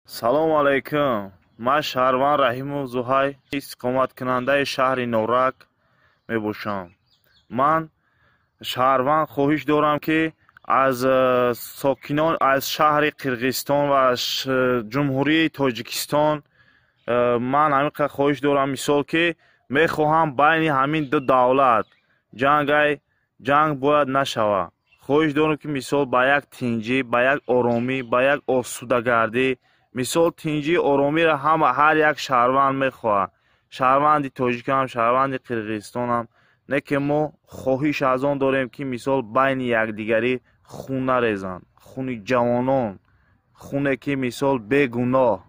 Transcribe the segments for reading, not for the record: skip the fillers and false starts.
салому алайкум. ман шаҳрванд Раҳимов Зуҳай истиқоматкунандаи шаҳри Норак мебошам. ман шаҳрванд хоҳиш дорам ки аз сокинон аз шаҳри Қирғизистон ва аз ҷумҳурии Тоҷикистон ман ҳамин хоҳиш дорам, мисол ки мехоҳам байни ҳамин ду давлат ҷанг бояд нашавад. хоҳиш дорам ки мисол ба як тинҷӣ, ба як оромӣ, ба як осудагардӣ, мисол тинҷӣ оромиро ҳар як шаҳрванд мехоҳад. шаҳрванди Тоҷикам, шаҳрванди Қирғизистонам. не ки мо хоҳиш аз он дорем ки мисол байни якдигарӣ хун нарезанд. хуни ҷавонон, хуне ки мисол бегуноҳ,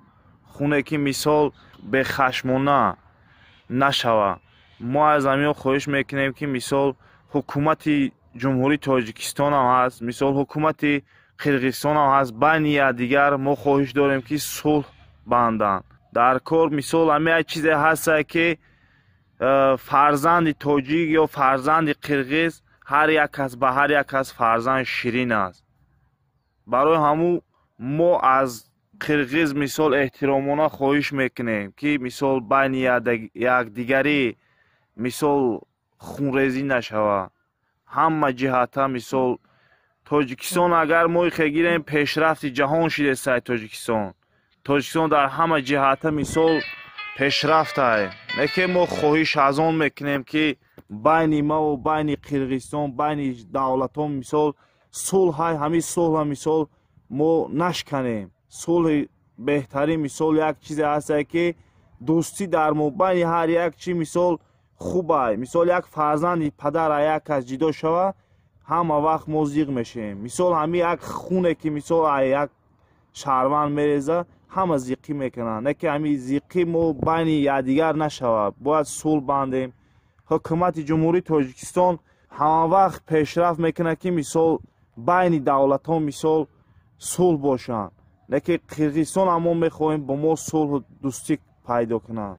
хуне ки мисол бехашмона нашавад. мо аз ҳамин хоҳиш мекунем ки мисол ҳукумати ҷумҳурии Тоҷикистонам ҳаст, мисол ҳукумати Қирғизистонам ҳаст, байни якдигар мо хоҳиш дорем ки сулҳ банданд. дар кор мисол ҳамин чизе ҳаста ки фарзанди тоҷик ё фарзанди қирғиз ҳар як кас ба ҳар як кас фарзанд ширин аст. барои ҳамун мо аз қирғиз мисол эҳтиромона хоҳиш мекунем ки мисол байни якдигарӣ мисол хунрезӣ нашавад. ҳама ҷиҳата мисол Тоҷикистон агар мо гирем пешрафти ҷаҳон шидесай Тоҷикистон дар ҳама ҷиҳата мисол пешрафтае. не ки мо хоҳиш аз он мекунем ки байни маву байни Қирғизистон, байни давлатон мисол сулҳай ҳамин сулҳа мисол мо нашканем. сулҳи беҳтарин мисол як чизе ҳастае ки дӯстӣ дар мобайни ҳар як чи мисол хубай. мисол як фарзанди падар аз як кас ҷудо шавад, ҳама вақт мо зиқ мешавем. мисол ҳамин як хуне ки мисол аз як шаҳрванд мереза, ҳама зиқӣ мекунанд. не ки ҳамин зиқӣ мо байни якдигар нашавад. бояд сулҳ бандем. ҳукумати ҷумҳурии Тоҷикистон ҳама вақт пешрафт мекунад ки мисол байни давлатон мисол сулҳ бошанд. не ки Қирғизистон ҳам мо мехоҳем бо мо сулҳу дӯстӣ пайдо кунанд.